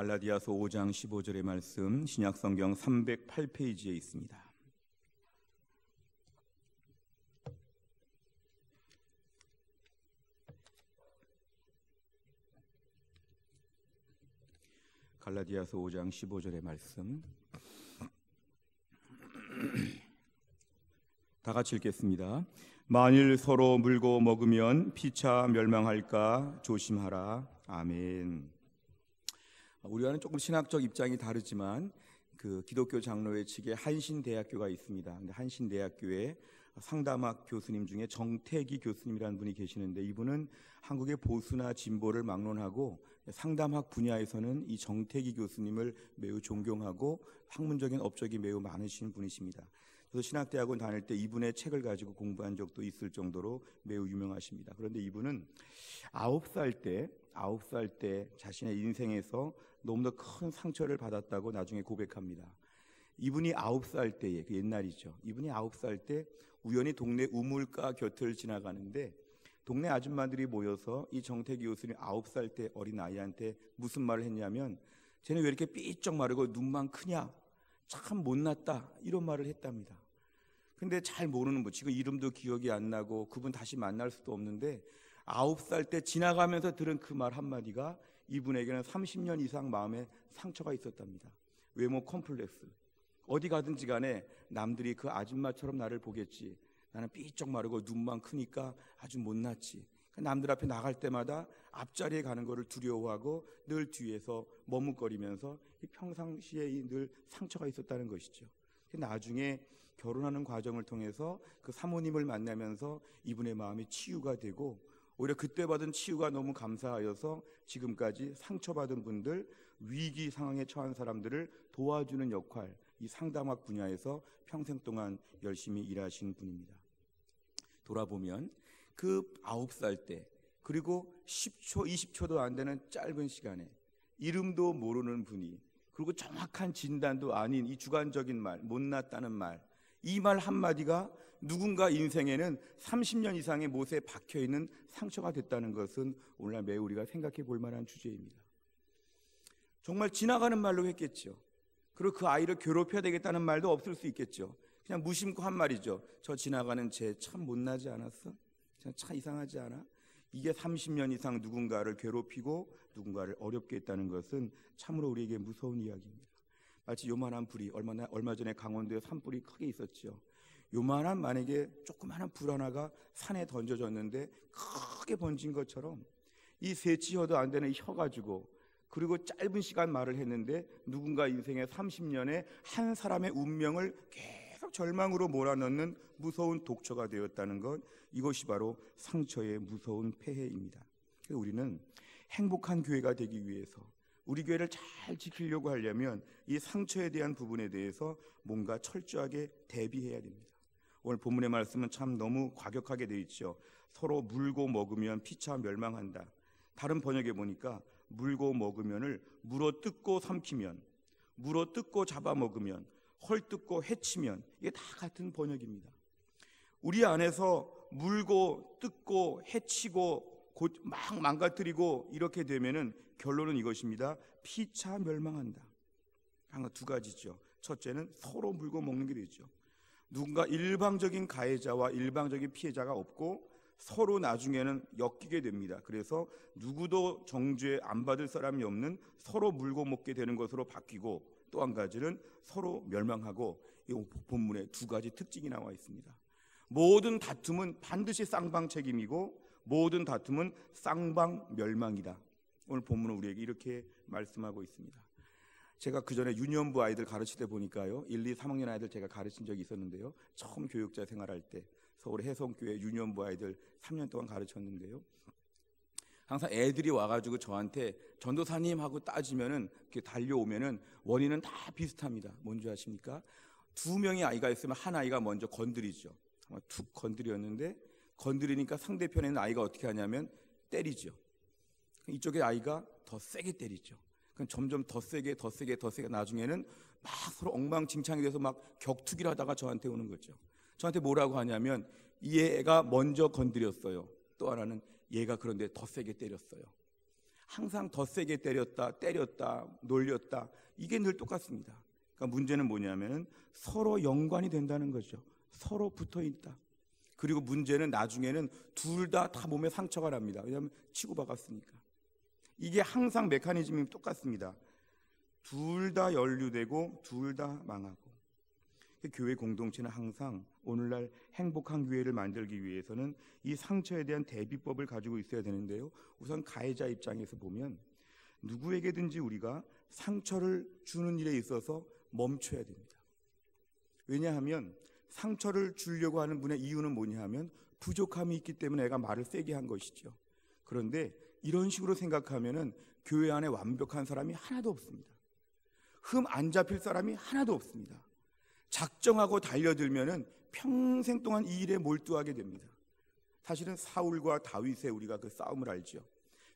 갈라디아서 5장 15절의 말씀, 신약성경 308페이지에 있습니다. 갈라디아서 5장 15절의 말씀 다 같이 읽겠습니다. 만일 서로 물고 먹으면 피차 멸망할까 조심하라. 아멘. 우리와는 조금 신학적 입장이 다르지만 그 기독교 장로회 측에 한신대학교가 있습니다. 근데 한신대학교에 상담학 교수님 중에 정태기 교수님이라는 분이 계시는데, 이분은 한국의 보수나 진보를 막론하고 상담학 분야에서는 이 정태기 교수님을 매우 존경하고 학문적인 업적이 매우 많으신 분이십니다. 저도 신학대학원 다닐 때 이분의 책을 가지고 공부한 적도 있을 정도로 매우 유명하십니다. 그런데 이분은 9살 때 자신의 인생에서 너무나 큰 상처를 받았다고 나중에 고백합니다. 이분이 9살 때에, 그 옛날이죠. 이분이 9살 때 우연히 동네 우물가 곁을 지나가는데 동네 아줌마들이 모여서 이 정태기 교수님 9살 때 어린 아이한테 무슨 말을 했냐면, 쟤는 왜 이렇게 삐쩍 마르고 눈만 크냐, 참 못났다, 이런 말을 했답니다. 근데 잘 모르는 분, 지금 이름도 기억이 안 나고 그분 다시 만날 수도 없는데 9살 때 지나가면서 들은 그 말 한마디가 이분에게는 30년 이상 마음에 상처가 있었답니다. 외모 컴플렉스. 어디 가든지 간에 남들이 그 아줌마처럼 나를 보겠지, 나는 삐쩍 마르고 눈만 크니까 아주 못났지, 남들 앞에 나갈 때마다 앞자리에 가는 것을 두려워하고 늘 뒤에서 머뭇거리면서 평상시에 늘 상처가 있었다는 것이죠. 나중에 결혼하는 과정을 통해서 그 사모님을 만나면서 이분의 마음이 치유가 되고, 오히려 그때 받은 치유가 너무 감사하여서 지금까지 상처받은 분들, 위기 상황에 처한 사람들을 도와주는 역할, 이 상담학 분야에서 평생 동안 열심히 일하신 분입니다. 돌아보면 그 9살 때, 그리고 10초, 20초도 안 되는 짧은 시간에 이름도 모르는 분이, 그리고 정확한 진단도 아닌 이 주관적인 말, 못났다는 말, 이 말 한마디가 누군가 인생에는 30년 이상의 못에 박혀있는 상처가 됐다는 것은 오늘날 매우 우리가 생각해 볼 만한 주제입니다. 정말 지나가는 말로 했겠죠. 그리고 그 아이를 괴롭혀야 되겠다는 말도 없을 수 있겠죠. 그냥 무심코 한 말이죠. 저 지나가는 쟤 참 못나지 않았어? 참 이상하지 않아? 이게 30년 이상 누군가를 괴롭히고 누군가를 어렵게 했다는 것은 참으로 우리에게 무서운 이야기입니다. 마치 요만한 불이, 얼마 전에 강원도에 산불이 크게 있었죠. 요만한, 만약에 조그마한 불 하나가 산에 던져졌는데 크게 번진 것처럼 이 세치혀도 안 되는 혀 가지고, 그리고 짧은 시간 말을 했는데 누군가 인생의 30년에 한 사람의 운명을 계속 절망으로 몰아넣는 무서운 독초가 되었다는 것, 이것이 바로 상처의 무서운 폐해입니다. 그래서 우리는 행복한 교회가 되기 위해서, 우리 교회를 잘 지키려고 하려면 이 상처에 대한 부분에 대해서 뭔가 철저하게 대비해야 됩니다. 오늘 본문의 말씀은 참 너무 과격하게 되어 있죠. 서로 물고 먹으면 피차 멸망한다. 다른 번역에 보니까 물고 먹으면을 물어 뜯고 삼키면, 물어 뜯고 잡아먹으면, 헐뜯고 해치면, 이게 다 같은 번역입니다. 우리 안에서 물고 뜯고 해치고 막 망가뜨리고 이렇게 되면은 결론은 이것입니다. 피차 멸망한다. 한 두 가지죠. 첫째는 서로 물고 먹는 게 되죠. 누군가 일방적인 가해자와 일방적인 피해자가 없고 서로 나중에는 엮이게 됩니다. 그래서 누구도 정죄 안 받을 사람이 없는 서로 물고 먹게 되는 것으로 바뀌고, 또 한 가지는 서로 멸망하고, 이 본문에 두 가지 특징이 나와 있습니다. 모든 다툼은 반드시 쌍방 책임이고 모든 다툼은 쌍방 멸망이다. 오늘 본문은 우리에게 이렇게 말씀하고 있습니다. 제가 그 전에 유년부 아이들 가르칠 때 보니까요, 1, 2, 3학년 아이들 제가 가르친 적이 있었는데요, 처음 교육자 생활할 때 서울 해성교회 유년부 아이들 3년 동안 가르쳤는데요, 항상 애들이 와가지고 저한테 전도사님 하고 따지면은, 이렇게 달려오면은 원인은 다 비슷합니다. 뭔지 아십니까? 2명의 아이가 있으면 한 아이가 먼저 건드리죠. 툭 건드렸는데, 건드리니까 상대편에 있는 아이가 어떻게 하냐면 때리죠. 이쪽의 아이가 더 세게 때리죠. 그럼 점점 더 세게 나중에는 막 서로 엉망진창이 돼서 막 격투기를 하다가 저한테 오는 거죠. 저한테 뭐라고 하냐면, 얘가 먼저 건드렸어요. 또 하나는 얘가 그런데 더 세게 때렸어요. 항상 더 세게 때렸다, 놀렸다. 이게 늘 똑같습니다. 그러니까 문제는 뭐냐면은 서로 연관이 된다는 거죠. 서로 붙어 있다. 그리고 문제는 나중에는 둘 다 몸에 상처가 납니다. 왜냐하면 치고받았으니까. 이게 항상 메커니즘이 똑같습니다. 둘 다 연루되고 둘 다 망하고. 교회 공동체는 항상 오늘날 행복한 교회를 만들기 위해서는 이 상처에 대한 대비법을 가지고 있어야 되는데요. 우선 가해자 입장에서 보면 누구에게든지 우리가 상처를 주는 일에 있어서 멈춰야 됩니다. 왜냐하면 상처를 주려고 하는 분의 이유는 뭐냐 하면 부족함이 있기 때문에 내가 말을 세게 한 것이죠. 그런데 이런 식으로 생각하면은 교회 안에 완벽한 사람이 하나도 없습니다. 흠 안 잡힐 사람이 하나도 없습니다. 작정하고 달려들면은 평생 동안 이 일에 몰두하게 됩니다. 사실은 사울과 다윗의 우리가 그 싸움을 알죠.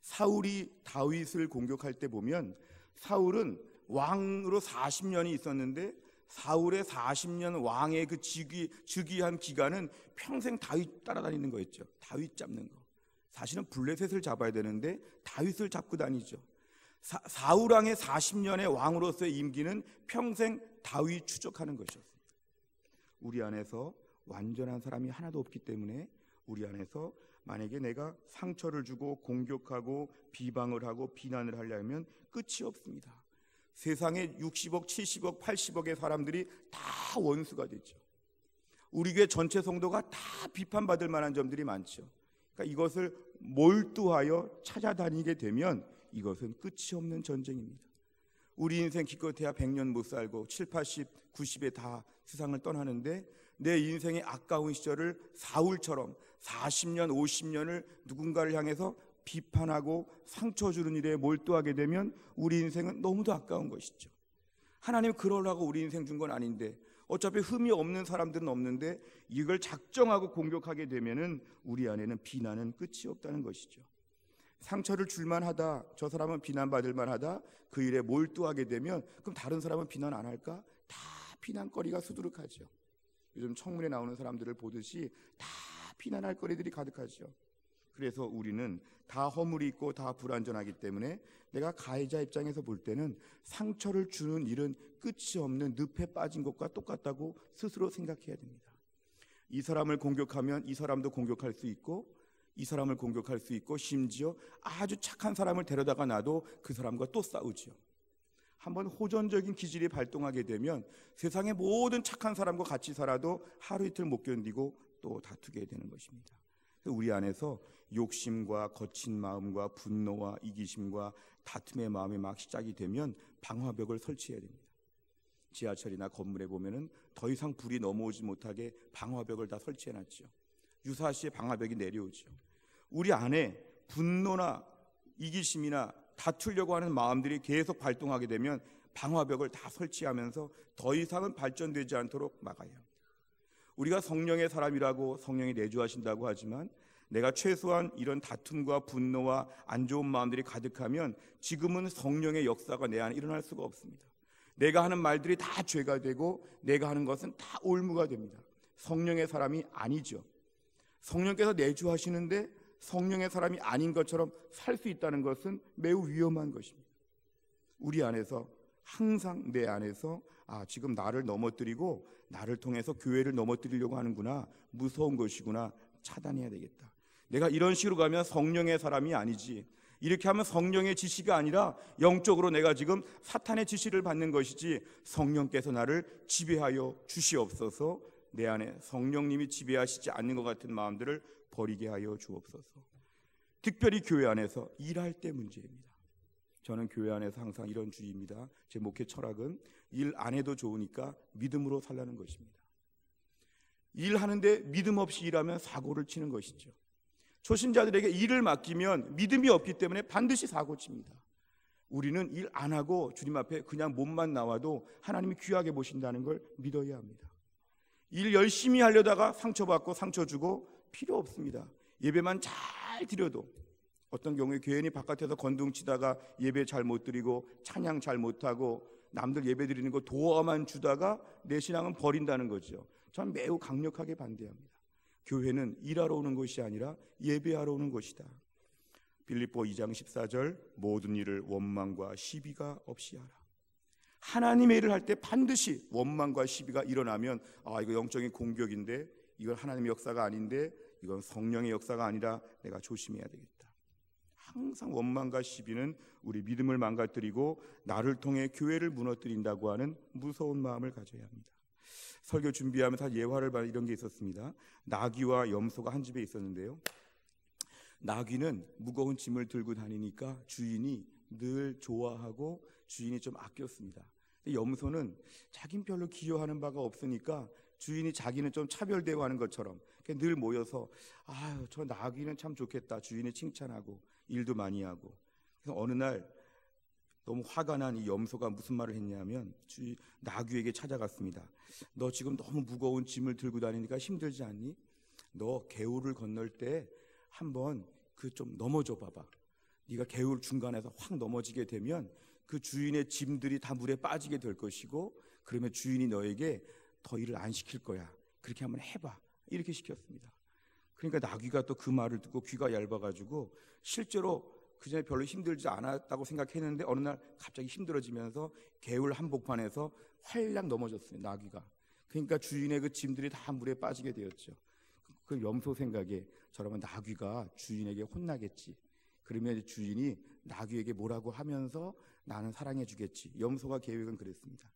사울이 다윗을 공격할 때 보면 사울은 왕으로 40년이 있었는데 사울의 40년 왕의 그 즉위한 기간은 평생 다윗 따라다니는 거였죠. 다윗 잡는 거. 사실은 블레셋을 잡아야 되는데 다윗을 잡고 다니죠. 사울 왕의 40년의 왕으로서의 임기는 평생 다윗 추적하는 것이었습니다. 우리 안에서 완전한 사람이 하나도 없기 때문에 우리 안에서 만약에 내가 상처를 주고 공격하고 비방을 하고 비난을 하려면 끝이 없습니다. 세상에 60억, 70억, 80억의 사람들이 다 원수가 되죠. 우리 교회 전체 성도가 다 비판받을 만한 점들이 많죠. 그러니까 이것을 몰두하여 찾아다니게 되면 이것은 끝이 없는 전쟁입니다. 우리 인생 기껏해야 100년 못 살고 7, 80, 90에 다 세상을 떠나는데 내 인생의 아까운 시절을 사울처럼 40년, 50년을 누군가를 향해서 비판하고 상처 주는 일에 몰두하게 되면 우리 인생은 너무도 아까운 것이죠. 하나님 그러라고 우리 인생 준 건 아닌데 어차피 흠이 없는 사람들은 없는데 이걸 작정하고 공격하게 되면은 우리 안에는 비난은 끝이 없다는 것이죠. 상처를 줄만하다, 저 사람은 비난받을 만하다, 그 일에 몰두하게 되면 그럼 다른 사람은 비난 안 할까? 다 비난거리가 수두룩하죠. 요즘 청문회 나오는 사람들을 보듯이 다 비난할 거리들이 가득하죠. 그래서 우리는 다 허물이 있고 다 불완전하기 때문에 내가 가해자 입장에서 볼 때는 상처를 주는 일은 끝이 없는 늪에 빠진 것과 똑같다고 스스로 생각해야 됩니다. 이 사람을 공격하면 이 사람도 공격할 수 있고 이 사람을 공격할 수 있고 심지어 아주 착한 사람을 데려다가 놔도 그 사람과 또 싸우죠. 한번 호전적인 기질이 발동하게 되면 세상의 모든 착한 사람과 같이 살아도 하루 이틀 못 견디고 또 다투게 되는 것입니다. 우리 안에서 욕심과 거친 마음과 분노와 이기심과 다툼의 마음이 막 시작이 되면 방화벽을 설치해야 됩니다. 지하철이나 건물에 보면은 더 이상 불이 넘어오지 못하게 방화벽을 다 설치해놨죠. 유사시에 방화벽이 내려오죠. 우리 안에 분노나 이기심이나 다투려고 하는 마음들이 계속 발동하게 되면 방화벽을 다 설치하면서 더 이상은 발전되지 않도록 막아야 합니다. 우리가 성령의 사람이라고 성령이 내주하신다고 하지만 내가 최소한 이런 다툼과 분노와 안 좋은 마음들이 가득하면 지금은 성령의 역사가 내 안에 일어날 수가 없습니다. 내가 하는 말들이 다 죄가 되고 내가 하는 것은 다 올무가 됩니다. 성령의 사람이 아니죠. 성령께서 내주하시는데 성령의 사람이 아닌 것처럼 살 수 있다는 것은 매우 위험한 것입니다. 우리 안에서 항상 내 안에서 지금 나를 넘어뜨리고 나를 통해서 교회를 넘어뜨리려고 하는구나, 무서운 것이구나, 차단해야 되겠다. 내가 이런 식으로 가면 성령의 사람이 아니지, 이렇게 하면 성령의 지시가 아니라 영적으로 내가 지금 사탄의 지시를 받는 것이지 성령께서 나를 지배하여 주시옵소서. 내 안에 성령님이 지배하시지 않는 것 같은 마음들을 버리게 하여 주옵소서. 특별히 교회 안에서 일할 때 문제입니다. 저는 교회 안에서 항상 이런 주의입니다. 제 목회 철학은 일 안 해도 좋으니까 믿음으로 살라는 것입니다. 일하는데 믿음 없이 일하면 사고를 치는 것이죠. 초신자들에게 일을 맡기면 믿음이 없기 때문에 반드시 사고 칩니다. 우리는 일 안 하고 주님 앞에 그냥 몸만 나와도 하나님이 귀하게 보신다는 걸 믿어야 합니다. 일 열심히 하려다가 상처받고 상처 주고 필요 없습니다. 예배만 잘 드려도 어떤 경우에 교인이 바깥에서 건둥치다가 예배 잘 못 드리고 찬양 잘 못하고 남들 예배 드리는 거 도와만 주다가 내 신앙은 버린다는 거죠. 저는 매우 강력하게 반대합니다. 교회는 일하러 오는 것이 아니라 예배하러 오는 것이다. 빌립보 2장 14절 모든 일을 원망과 시비가 없이 하라. 하나님의 일을 할 때 반드시 원망과 시비가 일어나면 이거 영적인 공격인데, 이건 하나님의 역사가 아닌데, 이건 성령의 역사가 아니라 내가 조심해야 되겠다. 항상 원망과 시비는 우리 믿음을 망가뜨리고 나를 통해 교회를 무너뜨린다고 하는 무서운 마음을 가져야 합니다. 설교 준비하면서 예화를 봐 이런 게 있었습니다. 나귀와 염소가 한 집에 있었는데요. 나귀는 무거운 짐을 들고 다니니까 주인이 늘 좋아하고 주인이 좀 아꼈습니다. 염소는 자긴 별로 기여하는 바가 없으니까 주인이 자기는 좀 차별 대우하는 것처럼 늘 모여서 저 나귀는 참 좋겠다 주인이 칭찬하고 일도 많이 하고. 그래서 어느 날 너무 화가 난 이 염소가 무슨 말을 했냐면 나귀에게 찾아갔습니다. 너 지금 너무 무거운 짐을 들고 다니니까 힘들지 않니? 너 개울을 건널 때 한번 좀 넘어져 봐봐. 네가 개울 중간에서 확 넘어지게 되면 그 주인의 짐들이 다 물에 빠지게 될 것이고, 그러면 주인이 너에게 더 일을 안 시킬 거야. 그렇게 한번 해봐. 이렇게 시켰습니다. 그러니까 나귀가 또 그 말을 듣고 귀가 얇아가지고 실제로 그전에 별로 힘들지 않았다고 생각했는데 어느 날 갑자기 힘들어지면서 개울 한복판에서 활락 넘어졌어요, 나귀가. 그러니까 주인의 그 짐들이 다 물에 빠지게 되었죠. 그 염소 생각에 저러면 나귀가 주인에게 혼나겠지. 그러면 주인이 나귀에게 뭐라고 하면서 나는 사랑해 주겠지. 염소가 계획은 그랬습니다.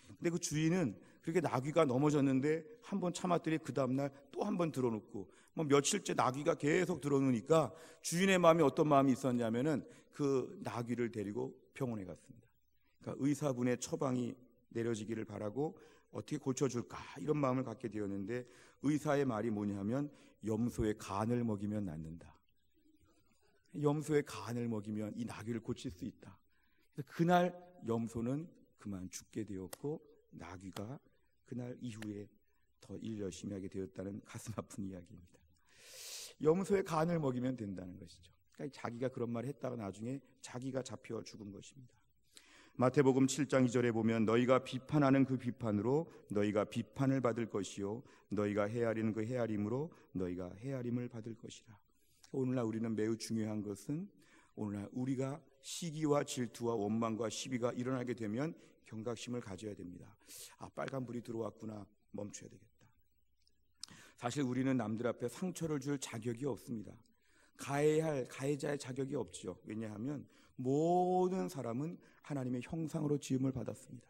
근데 그 주인은 그렇게 나귀가 넘어졌는데 한 번 참았더니 그 다음날 또 한 번 들어놓고 며칠째 나귀가 계속 들어놓으니까 주인의 마음이 어떤 마음이 있었냐면은 그 나귀를 데리고 병원에 갔습니다. 그러니까 의사분의 처방이 내려지기를 바라고 어떻게 고쳐줄까 이런 마음을 갖게 되었는데, 의사의 말이 뭐냐면 염소의 간을 먹이면 낫는다. 염소의 간을 먹이면 이 나귀를 고칠 수 있다. 그래서 그날 염소는 그만 죽게 되었고 나귀가 그날 이후에 더 일 열심히 하게 되었다는 가슴 아픈 이야기입니다. 염소의 간을 먹이면 된다는 것이죠. 그러니까 자기가 그런 말을 했다가 나중에 자기가 잡혀 죽은 것입니다. 마태복음 7장 2절에 보면 너희가 비판하는 그 비판으로 너희가 비판을 받을 것이요 너희가 헤아리는 그 헤아림으로 너희가 헤아림을 받을 것이라. 오늘날 우리는 매우 중요한 것은 오늘날 우리가 시기와 질투와 원망과 시비가 일어나게 되면 경각심을 가져야 됩니다. 빨간불이 들어왔구나, 멈춰야 되겠다. 사실 우리는 남들 앞에 상처를 줄 자격이 없습니다. 가해자의 자격이 없죠. 왜냐하면 모든 사람은 하나님의 형상으로 지음을 받았습니다.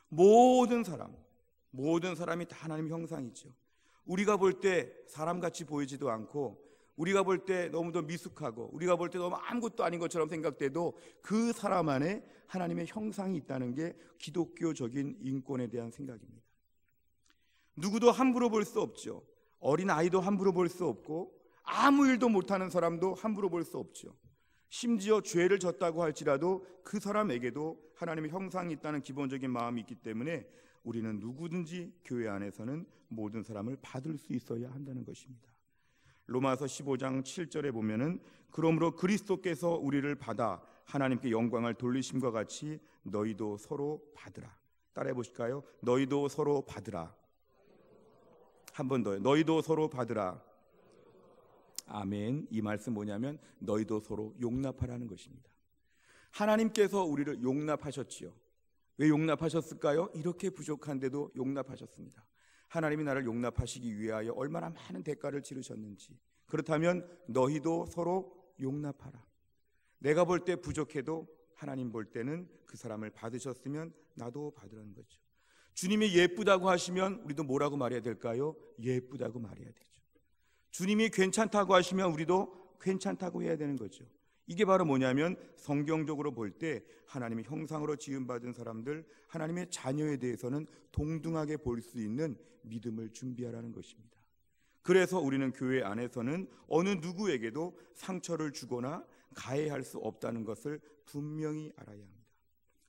모든 사람이 다 하나님의 형상이죠. 우리가 볼 때 사람같이 보이지도 않고, 우리가 볼 때 너무도 미숙하고, 우리가 볼 때 너무 아무것도 아닌 것처럼 생각돼도 그 사람 안에 하나님의 형상이 있다는 게 기독교적인 인권에 대한 생각입니다. 누구도 함부로 볼 수 없죠. 어린 아이도 함부로 볼 수 없고, 아무 일도 못하는 사람도 함부로 볼 수 없죠. 심지어 죄를 졌다고 할지라도 그 사람에게도 하나님의 형상이 있다는 기본적인 마음이 있기 때문에 우리는 누구든지 교회 안에서는 모든 사람을 받을 수 있어야 한다는 것입니다. 로마서 15장 7절에 보면은 그러므로 그리스도께서 우리를 받아 하나님께 영광을 돌리심과 같이 너희도 서로 받으라. 따라해 보실까요? 너희도 서로 받으라. 한 번 더요. 너희도 서로 받으라. 아멘. 이 말씀 뭐냐면 너희도 서로 용납하라는 것입니다. 하나님께서 우리를 용납하셨지요. 왜 용납하셨을까요? 이렇게 부족한데도 용납하셨습니다. 하나님이 나를 용납하시기 위하여 얼마나 많은 대가를 치르셨는지. 그렇다면 너희도 서로 용납하라. 내가 볼 때 부족해도 하나님 볼 때는 그 사람을 받으셨으면 나도 받으라는 거죠. 주님이 예쁘다고 하시면 우리도 뭐라고 말해야 될까요? 예쁘다고 말해야 되죠. 주님이 괜찮다고 하시면 우리도 괜찮다고 해야 되는 거죠. 이게 바로 뭐냐면 성경적으로 볼 때 하나님의 형상으로 지음받은 사람들, 하나님의 자녀에 대해서는 동등하게 볼 수 있는 믿음을 준비하라는 것입니다. 그래서 우리는 교회 안에서는 어느 누구에게도 상처를 주거나 가해할 수 없다는 것을 분명히 알아야 합니다.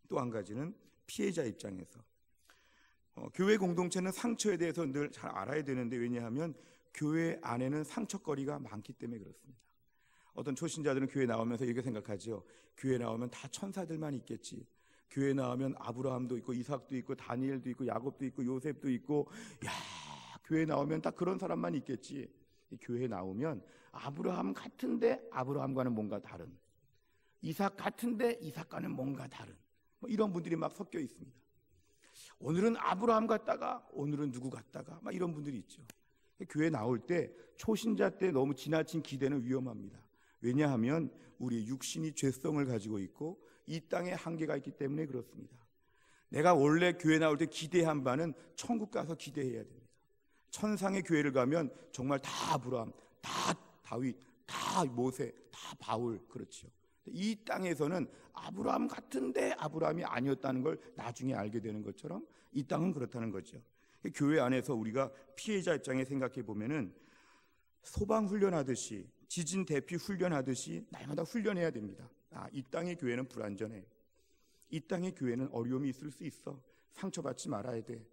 또 한 가지는 피해자 입장에서 교회 공동체는 상처에 대해서 늘 잘 알아야 되는데, 왜냐하면 교회 안에는 상처거리가 많기 때문에 그렇습니다. 어떤 초신자들은 교회 나오면서 이렇게 생각하죠. 교회 나오면 다 천사들만 있겠지. 교회 나오면 아브라함도 있고 이삭도 있고 다니엘도 있고 야곱도 있고 요셉도 있고, 교회 나오면 딱 그런 사람만 있겠지. 교회에 나오면 아브라함 같은데 아브라함과는 뭔가 다른, 이삭 같은데 이삭과는 뭔가 다른, 이런 분들이 막 섞여 있습니다. 오늘은 아브라함 같다가 오늘은 누구 같다가 막 이런 분들이 있죠. 교회 나올 때 초신자 때 너무 지나친 기대는 위험합니다. 왜냐하면 우리 육신이 죄성을 가지고 있고 이 땅에 한계가 있기 때문에 그렇습니다. 내가 원래 교회 나올 때 기대한 바는 천국 가서 기대해야 됩니다. 천상의 교회를 가면 정말 다 아브라함, 다 다윗, 다 모세, 다 바울, 그렇죠. 이 땅에서는 아브라함 같은데 아브라함이 아니었다는 걸 나중에 알게 되는 것처럼 이 땅은 그렇다는 거죠. 교회 안에서 우리가 피해자 입장에 생각해 보면은 소방 훈련하듯이, 지진 대피 훈련하듯이 날마다 훈련해야 됩니다. 이 땅의 교회는 불안전해. 이 땅의 교회는 어려움이 있을 수 있어. 상처받지 말아야 돼.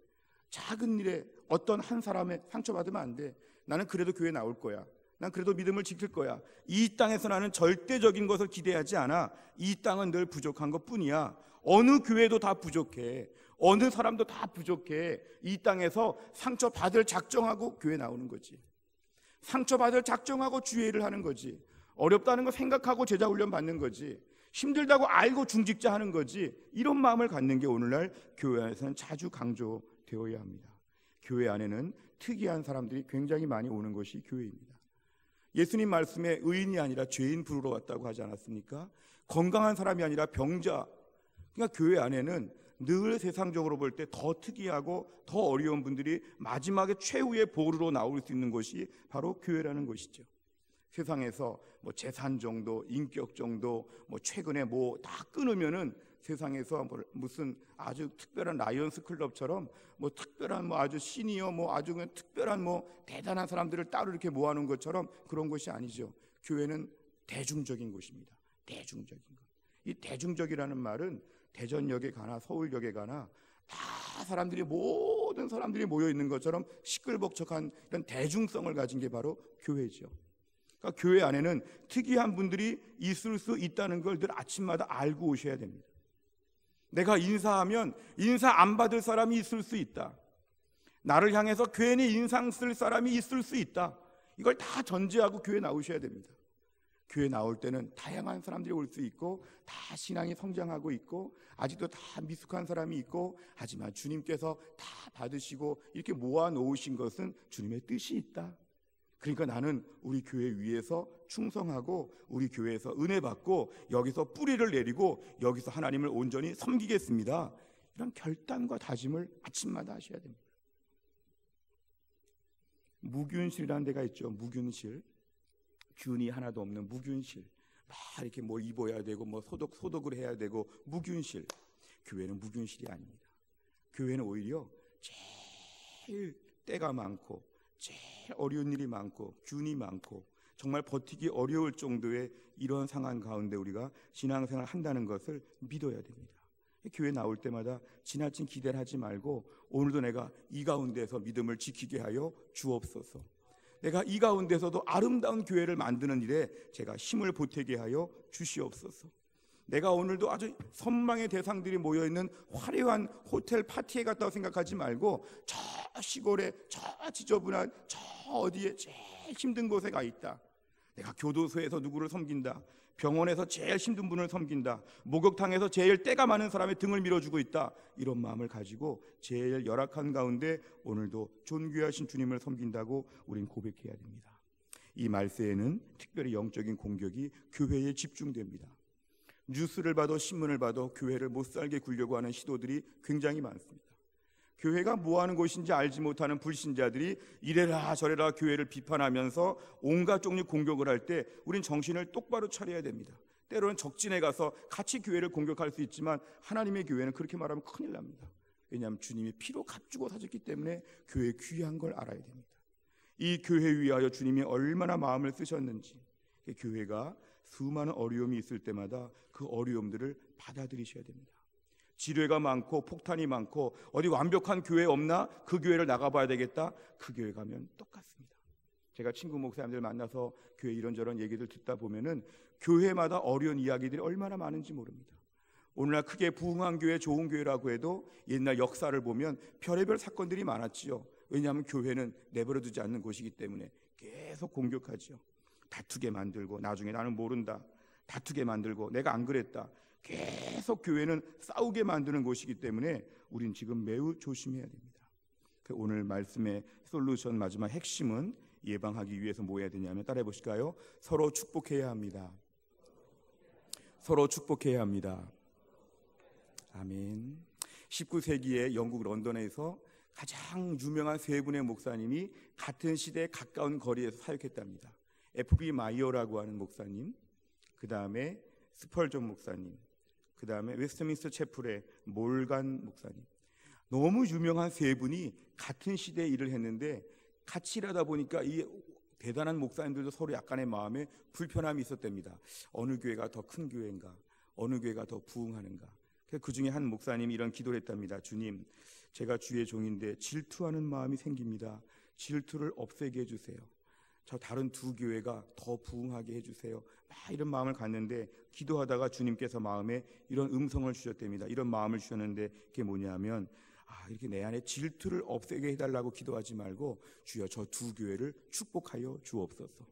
작은 일에 어떤 한 사람의 상처받으면 안 돼. 나는 그래도 교회 나올 거야. 난 그래도 믿음을 지킬 거야. 이 땅에서 나는 절대적인 것을 기대하지 않아. 이 땅은 늘 부족한 것뿐이야. 어느 교회도 다 부족해. 어느 사람도 다 부족해. 이 땅에서 상처받을 작정하고 교회 나오는 거지. 상처받을 작정하고 주의를 하는 거지. 어렵다는 거 생각하고 제자 훈련 받는 거지. 힘들다고 알고 중직자 하는 거지. 이런 마음을 갖는 게 오늘날 교회 안에서는 자주 강조되어야 합니다. 교회 안에는 특이한 사람들이 굉장히 많이 오는 것이 교회입니다. 예수님 말씀에 의인이 아니라 죄인 부르러 왔다고 하지 않았습니까? 건강한 사람이 아니라 병자. 그러니까 교회 안에는 늘 세상적으로 볼 때 더 특이하고 더 어려운 분들이 마지막에 최후의 보루로 나올 수 있는 것이 바로 교회라는 것이죠. 세상에서 재산 정도, 인격 정도, 최근에 다 끊으면은 세상에서 무슨 아주 특별한 라이언스 클럽처럼 특별한 아주 시니어 아주 그냥 특별한 대단한 사람들을 따로 이렇게 모아놓은 것처럼 그런 것이 아니죠. 교회는 대중적인 곳입니다. 대중적인 것. 이 대중적이라는 말은 대전역에 가나 서울역에 가나 다 사람들이, 모든 사람들이 모여 있는 것처럼 시끌벅적한 이런 대중성을 가진 게 바로 교회죠. 그러니까 교회 안에는 특이한 분들이 있을 수 있다는 걸 늘 아침마다 알고 오셔야 됩니다. 내가 인사하면 인사 안 받을 사람이 있을 수 있다. 나를 향해서 괜히 인상 쓸 사람이 있을 수 있다. 이걸 다 전제하고 교회 나오셔야 됩니다. 교회 나올 때는 다양한 사람들이 올 수 있고 다 신앙이 성장하고 있고 아직도 다 미숙한 사람이 있고, 하지만 주님께서 다 받으시고 이렇게 모아놓으신 것은 주님의 뜻이 있다. 그러니까 나는 우리 교회 위에서 충성하고 우리 교회에서 은혜 받고 여기서 뿌리를 내리고 여기서 하나님을 온전히 섬기겠습니다. 이런 결단과 다짐을 아침마다 하셔야 됩니다. 무균실이라는 데가 있죠. 무균실. 균이 하나도 없는 무균실. 막 이렇게 입어야 되고 소독을 해야 되고 무균실. 교회는 무균실이 아닙니다. 교회는 오히려 제일 때가 많고 제일 어려운 일이 많고 균이 많고 정말 버티기 어려울 정도의 이런 상황 가운데 우리가 신앙생활을 한다는 것을 믿어야 됩니다. 교회 나올 때마다 지나친 기대를 하지 말고 오늘도 내가 이 가운데서 믿음을 지키게 하여 주옵소서. 내가 이 가운데서도 아름다운 교회를 만드는 일에 제가 힘을 보태게 하여 주시옵소서. 내가 오늘도 아주 선망의 대상들이 모여있는 화려한 호텔 파티에 갔다고 생각하지 말고 저 시골에 저 지저분한 저 어디에 제일 힘든 곳에 가 있다. 내가 교도소에서 누구를 섬긴다. 병원에서 제일 힘든 분을 섬긴다. 목욕탕에서 제일 때가 많은 사람의 등을 밀어주고 있다. 이런 마음을 가지고 제일 열악한 가운데 오늘도 존귀하신 주님을 섬긴다고 우린 고백해야 됩니다. 이 말세에는 특별히 영적인 공격이 교회에 집중됩니다. 뉴스를 봐도 신문을 봐도 교회를 못살게 굴려고 하는 시도들이 굉장히 많습니다. 교회가 뭐하는 곳인지 알지 못하는 불신자들이 이래라 저래라 교회를 비판하면서 온갖 종류 공격을 할 때 우린 정신을 똑바로 차려야 됩니다. 때로는 적진에 가서 같이 교회를 공격할 수 있지만 하나님의 교회는 그렇게 말하면 큰일 납니다. 왜냐하면 주님이 피로 값주고 사셨기 때문에 교회의 귀한 걸 알아야 됩니다. 이 교회 위하여 주님이 얼마나 마음을 쓰셨는지, 교회가 수많은 어려움이 있을 때마다 그 어려움들을 받아들이셔야 됩니다. 지뢰가 많고 폭탄이 많고 어디 완벽한 교회 없나? 그 교회를 나가봐야 되겠다. 그 교회 가면 똑같습니다. 제가 친구 목사님들 만나서 교회 이런저런 얘기들 듣다 보면은 교회마다 어려운 이야기들이 얼마나 많은지 모릅니다. 오늘날 크게 부흥한 교회, 좋은 교회라고 해도 옛날 역사를 보면 별의별 사건들이 많았지요. 왜냐하면 교회는 내버려두지 않는 곳이기 때문에 계속 공격하죠. 다투게 만들고, 나중에 나는 모른다, 다투게 만들고, 내가 안 그랬다, 계속 교회는 싸우게 만드는 곳이기 때문에 우린 지금 매우 조심해야 됩니다. 오늘 말씀의 솔루션 마지막 핵심은 예방하기 위해서 뭐 해야 되냐면, 따라해 보실까요? 서로 축복해야 합니다. 서로 축복해야 합니다. 아멘. 19세기에 영국 런던에서 가장 유명한 세 분의 목사님이 같은 시대에 가까운 거리에서 사역했답니다. F.B. 마이어라고 하는 목사님, 그 다음에 스펄전 목사님, 그 다음에 웨스트민스터 채플의 몰간 목사님. 너무 유명한 세 분이 같은 시대에 일을 했는데 같이 일하다 보니까 이 대단한 목사님들도 서로 약간의 마음에 불편함이 있었답니다. 어느 교회가 더 큰 교회인가, 어느 교회가 더 부흥하는가. 그 중에 한 목사님이 이런 기도를 했답니다. 주님, 제가 주의 종인데 질투하는 마음이 생깁니다. 질투를 없애게 해주세요. 저 다른 두 교회가 더 부흥하게 해주세요. 막 이런 마음을 갖는데, 기도하다가 주님께서 마음에 이런 음성을 주셨답니다. 이런 마음을 주셨는데 그게 뭐냐면, 이렇게 내 안에 질투를 없애게 해달라고 기도하지 말고, 주여 저 두 교회를 축복하여 주옵소서.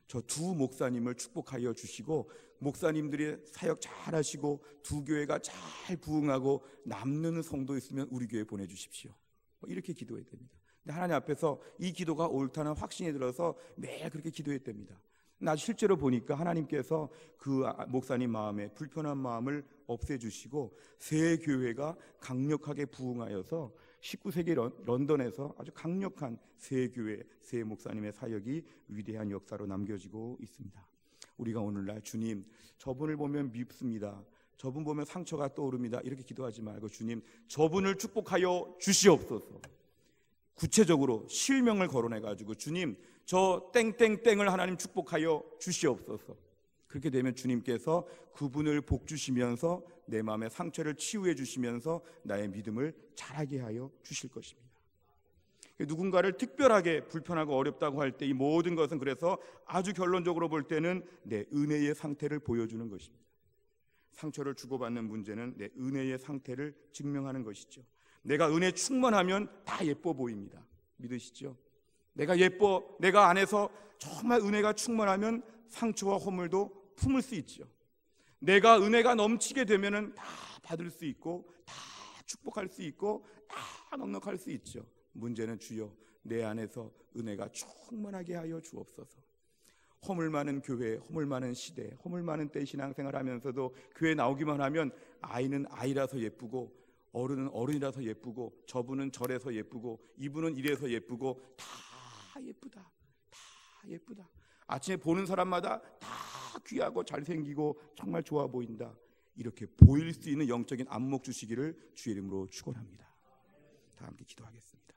저 두 목사님을 축복하여 주시고, 목사님들이 사역 잘 하시고 두 교회가 잘 부흥하고 남는 성도 있으면 우리 교회 보내주십시오. 이렇게 기도해야 됩니다. 근데 하나님 앞에서 이 기도가 옳다는 확신이 들어서 매일 그렇게 기도했답니다. 나 실제로 보니까 하나님께서 그 목사님 마음에 불편한 마음을 없애주시고 새 교회가 강력하게 부흥하여서 19세기 런던에서 아주 강력한 새 교회, 새 목사님의 사역이 위대한 역사로 남겨지고 있습니다. 우리가 오늘날 주님, 저분을 보면 밉습니다, 저분 보면 상처가 떠오릅니다, 이렇게 기도하지 말고 주님, 저분을 축복하여 주시옵소서. 구체적으로 실명을 거론해가지고 주님, 저 땡땡땡을 하나님 축복하여 주시옵소서. 그렇게 되면 주님께서 그분을 복 주시면서 내 마음의 상처를 치유해 주시면서 나의 믿음을 자라게 하여 주실 것입니다. 누군가를 특별하게 불편하고 어렵다고 할 때 이 모든 것은 그래서 아주 결론적으로 볼 때는 내 은혜의 상태를 보여주는 것입니다. 상처를 주고받는 문제는 내 은혜의 상태를 증명하는 것이죠. 내가 은혜 충만하면 다 예뻐 보입니다. 믿으시죠? 내가 예뻐, 내가 안에서 정말 은혜가 충만하면 상처와 허물도 품을 수 있죠. 내가 은혜가 넘치게 되면은 다 받을 수 있고 다 축복할 수 있고 다 넉넉할 수 있죠. 문제는 주여, 내 안에서 은혜가 충만하게 하여 주옵소서. 허물 많은 교회, 허물 많은 시대, 허물 많은 때 신앙생활 하면서도 교회 나오기만 하면 아이는 아이라서 예쁘고 어른은 어른이라서 예쁘고 저분은 저래서 예쁘고 이분은 이래서 예쁘고 다 예쁘다, 다 예쁘다. 아침에 보는 사람마다 다 귀하고 잘생기고 정말 좋아 보인다. 이렇게 보일 수 있는 영적인 안목 주시기를 주의 이름으로 축원합니다. 다 함께 기도하겠습니다.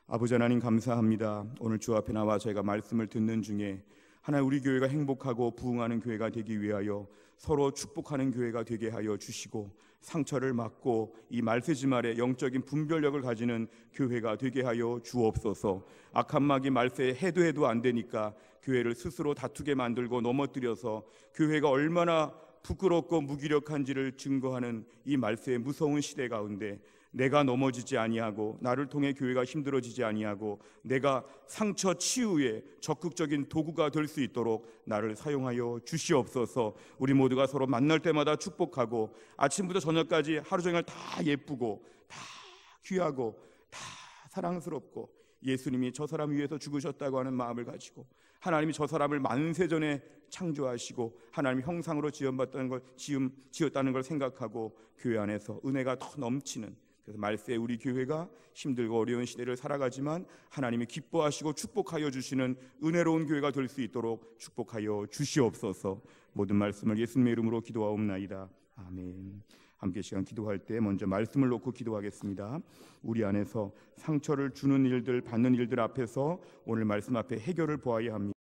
아버지 하나님 감사합니다. 오늘 주 앞에 나와 저희가 말씀을 듣는 중에 하나님, 우리 교회가 행복하고 부흥하는 교회가 되기 위하여 서로 축복하는 교회가 되게 하여 주시고 상처를 막고 이 말세지말에 영적인 분별력을 가지는 교회가 되게 하여 주옵소서. 악한 마귀 말세에 해도 안 되니까 교회를 스스로 다투게 만들고 넘어뜨려서 교회가 얼마나 부끄럽고 무기력한지를 증거하는 이 말세의 무서운 시대 가운데 내가 넘어지지 아니하고 나를 통해 교회가 힘들어지지 아니하고 내가 상처 치유에 적극적인 도구가 될 수 있도록 나를 사용하여 주시옵소서. 우리 모두가 서로 만날 때마다 축복하고 아침부터 저녁까지 하루 종일 다 예쁘고 다 귀하고 다 사랑스럽고 예수님이 저 사람 위해서 죽으셨다고 하는 마음을 가지고 하나님이 저 사람을 만세전에 창조하시고 하나님 형상으로 지었다는 걸 생각하고 교회 안에서 은혜가 더 넘치는, 그래서 말세에 우리 교회가 힘들고 어려운 시대를 살아가지만 하나님이 기뻐하시고 축복하여 주시는 은혜로운 교회가 될 수 있도록 축복하여 주시옵소서. 모든 말씀을 예수님의 이름으로 기도하옵나이다. 아멘. 함께 시간 기도할 때 먼저 말씀을 놓고 기도하겠습니다. 우리 안에서 상처를 주는 일들, 받는 일들 앞에서 오늘 말씀 앞에 해결을 보아야 합니다.